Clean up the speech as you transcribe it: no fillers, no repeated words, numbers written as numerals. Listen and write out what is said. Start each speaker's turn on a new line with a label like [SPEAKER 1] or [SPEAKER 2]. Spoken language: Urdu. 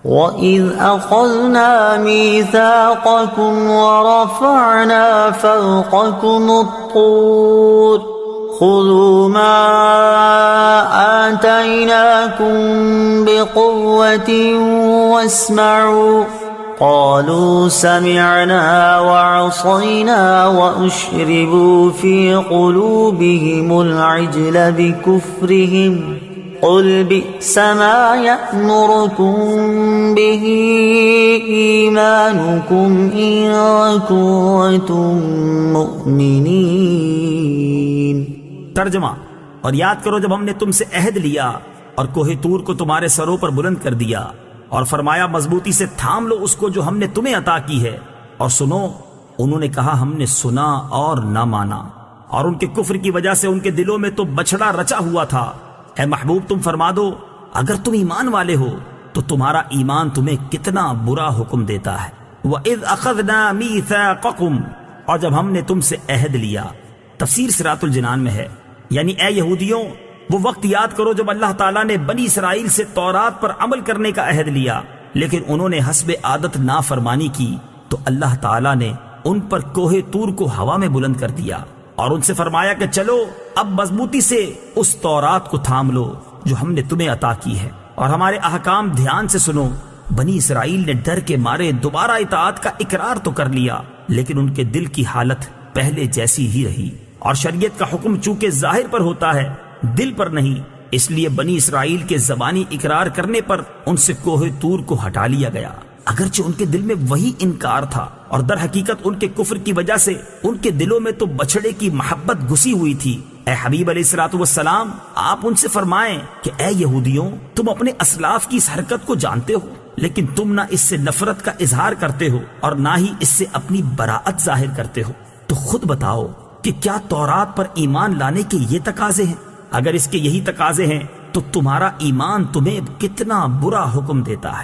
[SPEAKER 1] وَإِذْ أَخَذْنَا مِيثَاقَكُمْ وَرَفَعْنَا فَوْقَكُمُ الطُّورَ خُذُوا مَا آتَيْنَاكُمْ بِقُوَّةٍ وَاسْمَعُوا قالوا سمعنا وعصينا وأشربوا في قلوبهم العجل بكفرهم قل بئس ما يأمركم به إيمانكم إن كنتم مؤمنين۔
[SPEAKER 2] ترجمہ: اور یاد کرو جب ہم نے تم سے عہد لیا اور کوہ طور کو تمہارے سروں پر بلند کر دیا اور فرمایا مضبوطی سے تھام لو اس کو جو ہم نے تمہیں عطا کی ہے، اور سنو، انہوں نے کہا ہم نے سنا اور نہ مانا، اور ان کے کفر کی وجہ سے ان کے دلوں میں تو بچھڑا رچا ہوا تھا۔ اے محبوب تم فرما دو اگر تم ایمان والے ہو تو تمہارا ایمان تمہیں کتنا برا حکم دیتا ہے۔ وَإِذْ أَخَذْنَا مِيثَاقَكُمْ، اور جب ہم نے تم سے عہد لیا۔ تفسیر صراط الجنان میں ہے، یعنی اے یہودیوں وہ وقت یاد کرو جب اللہ تعالیٰ نے بنی اسرائیل سے تورات پر عمل کرنے کا عہد لیا، لیکن انہوں نے حسب عادت نافرمانی کی تو اللہ تعالیٰ نے ان پر کوہ طور کو ہوا میں بلند کر دیا اور ان سے فرمایا کہ چلو اب مضبوطی سے اس تورات کو تھام لو جو ہم نے تمہیں عطا کی ہے اور ہمارے احکام دھیان سے سنو۔ بنی اسرائیل نے ڈر کے مارے دوبارہ اطاعت کا اقرار تو کر لیا، لیکن ان کے دل کی حالت پہلے جیسی ہی رہی، اور شریعت کا حکم چونکہ ظاہر پر ہوتا ہے دل پر نہیں، اس لیے بنی اسرائیل کے زبانی اقرار کرنے پر ان سے کوہ طور کو ہٹا لیا گیا، اگرچہ ان کے دل میں وہی انکار تھا، اور در حقیقت ان کے کفر کی وجہ سے ان کے دلوں میں تو بچھڑے کی محبت گھسی ہوئی تھی۔ اے حبیب علیہ الصلوۃ والسلام، آپ ان سے فرمائیں کہ اے یہودیوں تم اپنے اسلاف کی اس حرکت کو جانتے ہو، لیکن تم نہ اس سے نفرت کا اظہار کرتے ہو اور نہ ہی اس سے اپنی براءت ظاہر کرتے ہو، تو خود بتاؤ کہ کیا تورات پر ایمان لانے کے یہ تقاضے ہیں؟ اگر اس کے یہی تقاضے ہیں تو تمہارا ایمان تمہیں کتنا برا حکم دیتا ہے۔